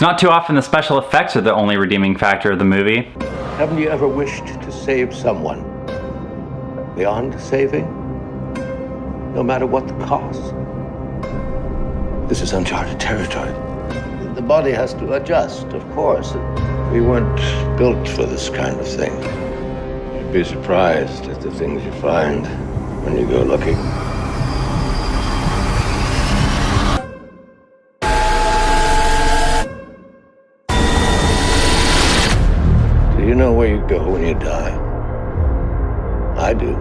It's not too often the special effects are the only redeeming factor of the movie. Haven't you ever wished to save someone beyond saving? No matter what the cost. This is uncharted territory. The body has to adjust, of course. We weren't built for this kind of thing. You'd be surprised at the things you find when you go looking. Do you know where you go when you die? I do.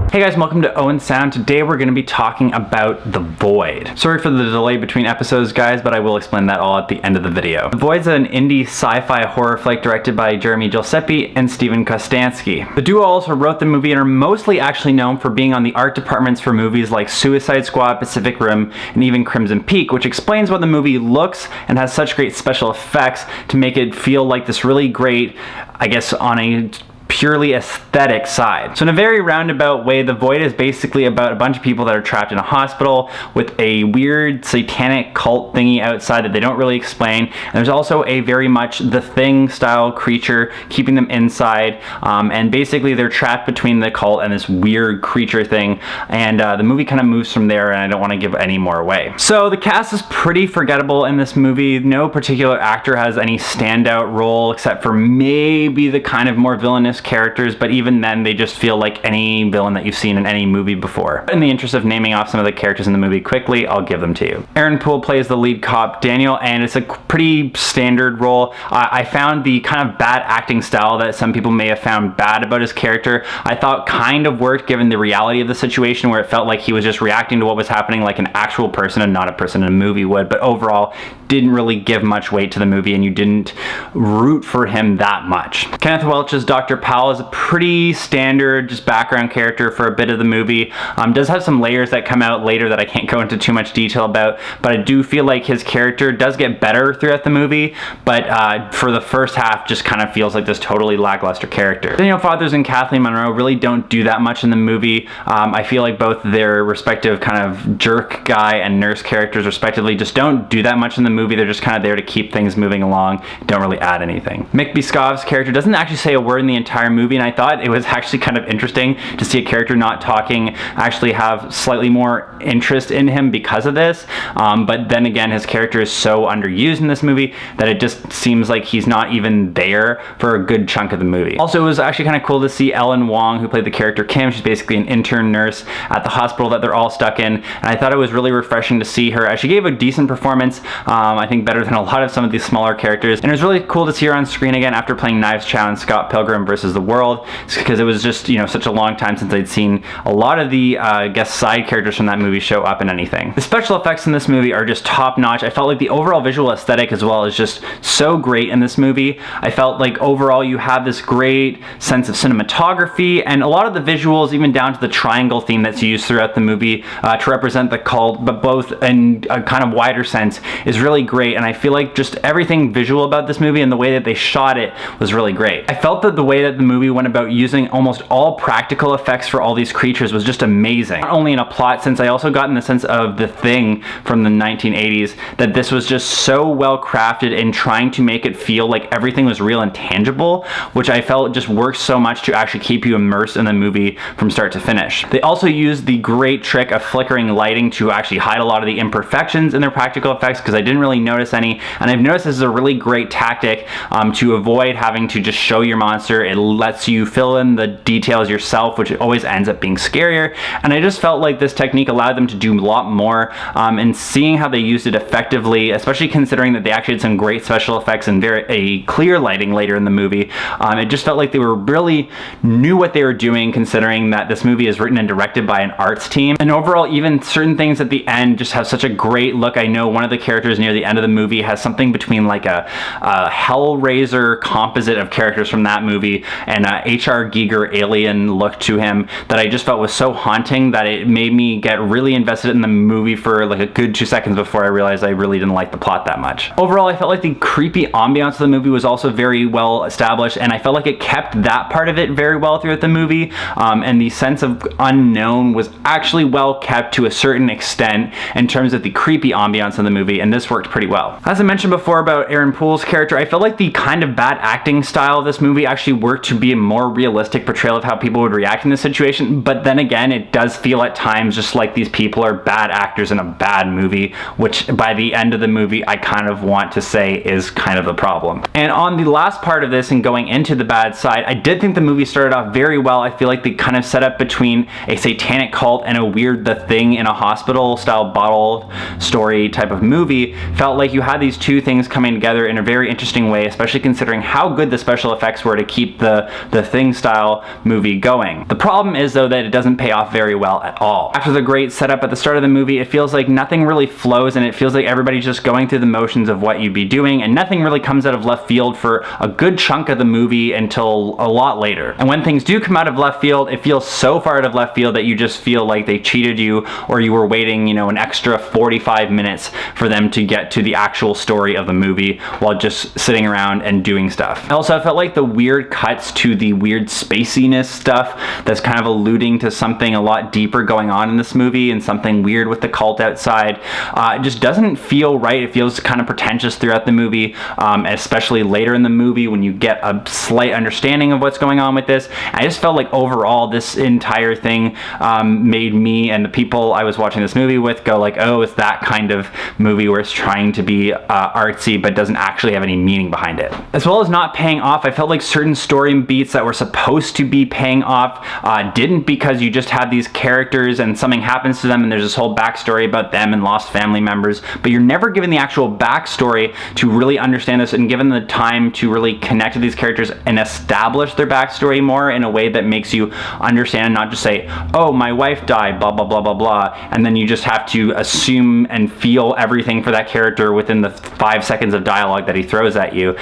Hey guys, welcome to Owen Sound. Today we're going to be talking about The Void. Sorry for the delay between episodes, guys, but I will explain that all at the end of the video. The Void's an indie sci-fi horror flick directed by Jeremy Giuseppe and Steven Kostanski. The duo also wrote the movie and are mostly actually known for being on the art departments for movies like Suicide Squad, Pacific Rim, and even Crimson Peak, which explains why the movie looks and has such great special effects to make it feel like this really great, I guess, on a purely aesthetic side. So in a very roundabout way, The Void is basically about a bunch of people that are trapped in a hospital with a weird satanic cult thingy outside that they don't really explain. And there's also a very much The Thing style creature keeping them inside. And basically they're trapped between the cult and this weird creature thing. And the movie kind of moves from there, and I don't want to give any more away. So the cast is pretty forgettable in this movie. No particular actor has any standout role except for maybe the kind of more villainous characters, but even then they just feel like any villain that you've seen in any movie before. In the interest of naming off some of the characters in the movie quickly, I'll give them to you. Aaron Poole plays the lead cop, Daniel, and it's a pretty standard role. I found the kind of bad acting style that some people may have found bad about his character, I thought kind of worked given the reality of the situation, where it felt like he was just reacting to what was happening like an actual person and not a person in a movie would, but overall didn't really give much weight to the movie and you didn't root for him that much. Kenneth Welch's Dr. Powell is a pretty standard just background character for a bit of the movie. Does have some layers that come out later that I can't go into too much detail about, but I do feel like his character does get better throughout the movie, but for the first half just kind of feels like this totally lackluster character. Daniel Fathers and Kathleen Monroe really don't do that much in the movie. I feel like both their respective kind of jerk guy and nurse characters respectively just don't do that much in the movie. They're just kind of there to keep things moving along, don't really add anything. Mick Biscov's character doesn't actually say a word in the entire movie, and I thought it was actually kind of interesting to see a character not talking actually have slightly more interest in him because of this, but then again his character is so underused in this movie that it just seems like he's not even there for a good chunk of the movie. Also, it was actually kind of cool to see Ellen Wong, who played the character Kim. She's basically an intern nurse at the hospital that they're all stuck in, and I thought it was really refreshing to see her. She gave a decent performance, I think better than a lot of some of these smaller characters, and it was really cool to see her on screen again after playing Knives Chow and Scott Pilgrim versus the World, because it was just, you know, such a long time since I'd seen a lot of the I guess side characters from that movie show up in anything. The special effects in this movie are just top notch. I felt like the overall visual aesthetic as well is just so great in this movie. I felt like overall you have this great sense of cinematography, and a lot of the visuals, even down to the triangle theme that's used throughout the movie to represent the cult, but both in a kind of wider sense, is really great. And I feel like just everything visual about this movie and the way that they shot it was really great. I felt that the way that the movie went about using almost all practical effects for all these creatures was just amazing. Not only in a plot sense, I also got in the sense of The Thing from the 1980s, that this was just so well crafted in trying to make it feel like everything was real and tangible, which I felt just worked so much to actually keep you immersed in the movie from start to finish. They also used the great trick of flickering lighting to actually hide a lot of the imperfections in their practical effects, because I didn't really notice any, and I've noticed this is a really great tactic to avoid having to just show your monster. It lets you fill in the details yourself, which always ends up being scarier, and I just felt like this technique allowed them to do a lot more, and seeing how they used it effectively, especially considering that they actually had some great special effects and very clear lighting later in the movie, it just felt like they were really knew what they were doing, considering that this movie is written and directed by an arts team. And overall, even certain things at the end just have such a great look. I know one of the characters near the end of the movie has something between like a Hellraiser composite of characters from that movie and a H.R. Giger alien look to him that I just felt was so haunting that it made me get really invested in the movie for like a good 2 seconds before I realized I really didn't like the plot that much. Overall, I felt like the creepy ambiance of the movie was also very well established, and I felt like it kept that part of it very well throughout the movie, and the sense of unknown was actually well kept to a certain extent in terms of the creepy ambiance of the movie, and this worked worked pretty well. As I mentioned before about Aaron Poole's character, I felt like the kind of bad acting style of this movie actually worked to be a more realistic portrayal of how people would react in this situation, but then again, it does feel at times just like these people are bad actors in a bad movie, which by the end of the movie, I kind of want to say is kind of the problem. And on the last part of this and going into the bad side, I did think the movie started off very well. I feel like the kind of setup between a satanic cult and a weird The Thing in a hospital style bottle story type of movie felt like you had these two things coming together in a very interesting way, especially considering how good the special effects were to keep the Thing style movie going. The problem is though that it doesn't pay off very well at all. After the great setup at the start of the movie, it feels like nothing really flows and it feels like everybody's just going through the motions of what you'd be doing and nothing really comes out of left field for a good chunk of the movie until a lot later. And when things do come out of left field, it feels so far out of left field that you just feel like they cheated you or you were waiting, an extra 45 minutes for them to get to the actual story of the movie while just sitting around and doing stuff. Also, I felt like the weird cuts to the weird spaciness stuff that's kind of alluding to something a lot deeper going on in this movie and something weird with the cult outside. It just doesn't feel right. It feels kind of pretentious throughout the movie, especially later in the movie when you get a slight understanding of what's going on with this. I just felt like overall this entire thing made me and the people I was watching this movie with go like, oh, it's that kind of movie where it's trying to be artsy but doesn't actually have any meaning behind it. As well as not paying off, I felt like certain story beats that were supposed to be paying off didn't, because you just have these characters and something happens to them and there's this whole backstory about them and lost family members, but you're never given the actual backstory to really understand this and given the time to really connect to these characters and establish their backstory more in a way that makes you understand and not just say, oh, my wife died, blah, blah, blah, blah, blah, and then you just have to assume and feel everything for that character within the 5 seconds of dialogue that he throws at you.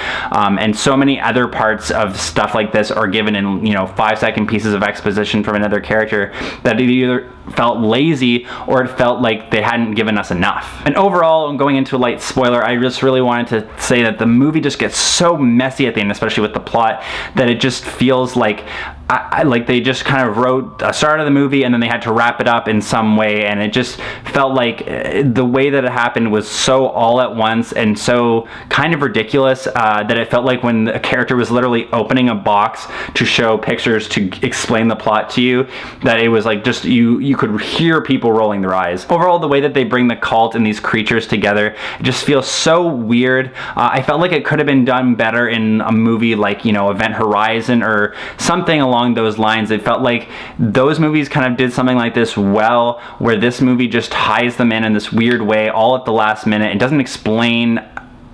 And so many other parts of stuff like this are given in 5-second pieces of exposition from another character that it either felt lazy or it felt like they hadn't given us enough. And overall, going into a light spoiler, I just really wanted to say that the movie just gets so messy at the end, especially with the plot, that it just feels like like they just kind of wrote a start of the movie and then they had to wrap it up in some way, and it just felt like the way that it happened was so all at once and so kind of ridiculous that it felt like when a character was literally opening a box to show pictures to explain the plot to you, that it was like just you could hear people rolling their eyes. Overall, the way that they bring the cult and these creatures together, it just feels so weird. I felt like it could have been done better in a movie like Event Horizon or something along those lines. It felt like those movies kind of did something like this well, where this movie just ties them in this weird way all at the last minute. It doesn't explain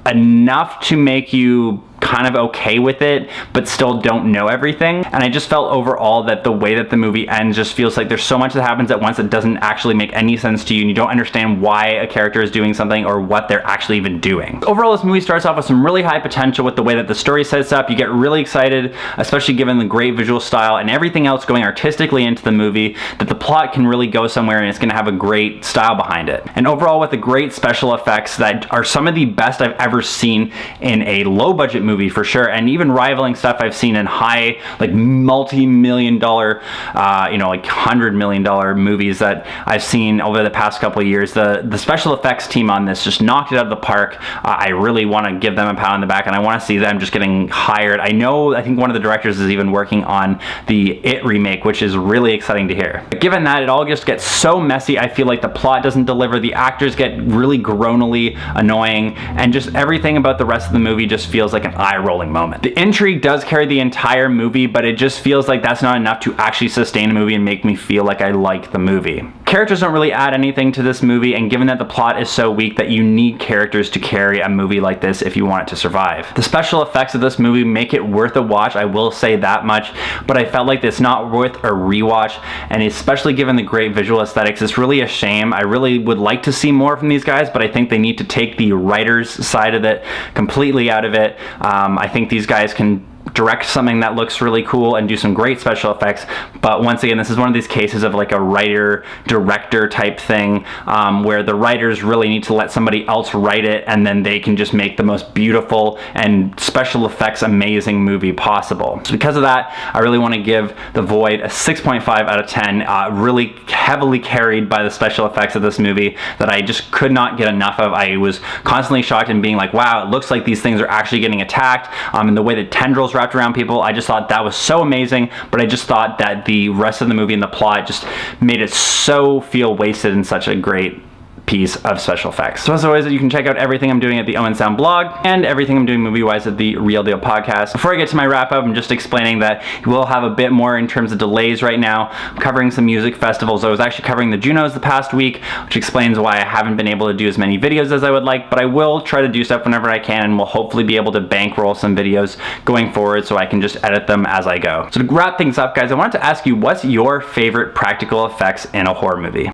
enough to make you kind of okay with it, but still don't know everything. And I just felt overall that the way that the movie ends just feels like there's so much that happens at once that doesn't actually make any sense to you, and you don't understand why a character is doing something or what they're actually even doing. Overall, this movie starts off with some really high potential with the way that the story sets up. You get really excited, especially given the great visual style and everything else going artistically into the movie, that the plot can really go somewhere and it's going to have a great style behind it. And overall, with the great special effects that are some of the best I've ever seen in a low budget movie for sure, and even rivaling stuff I've seen in high, like multi-million dollar, like $100 million movies that I've seen over the past couple of years. The special effects team on this just knocked it out of the park. I really want to give them a pat on the back, and I want to see them just getting hired. I think one of the directors is even working on the It remake, which is really exciting to hear. But given that, it all just gets so messy. I feel like the plot doesn't deliver, the actors get really groanily annoying, and just everything about the rest of the movie just feels like an eye-rolling moment. The intrigue does carry the entire movie, but it just feels like that's not enough to actually sustain a movie and make me feel like I like the movie. Characters don't really add anything to this movie, and given that the plot is so weak, that you need characters to carry a movie like this if you want it to survive. The special effects of this movie make it worth a watch, I will say that much, but I felt like it's not worth a rewatch, and especially given the great visual aesthetics, it's really a shame. I really would like to see more from these guys, but I think they need to take the writer's side of it completely out of it. I think these guys can direct something that looks really cool and do some great special effects. But once again, this is one of these cases of like a writer director type thing, where the writers really need to let somebody else write it, and then they can just make the most beautiful and special effects amazing movie possible. So because of that, I really want to give The Void a 6.5 out of 10. Really heavily carried by the special effects of this movie that I just could not get enough of. I was constantly shocked and being like, wow, it looks like these things are actually getting attacked, and the way the tendrils wrapped around people, I just thought that was so amazing. But I just thought that the rest of the movie and the plot just made it so feel wasted in such a great piece of special effects. So as always, you can check out everything I'm doing at the Owen Sound blog and everything I'm doing movie-wise at the Real Deal podcast. Before I get to my wrap-up, I'm just explaining that we'll have a bit more in terms of delays right now. I'm covering some music festivals. I was actually covering the Junos the past week, which explains why I haven't been able to do as many videos as I would like, but I will try to do stuff whenever I can, and we'll hopefully be able to bankroll some videos going forward so I can just edit them as I go. So to wrap things up, guys, I wanted to ask you, what's your favorite practical effects in a horror movie?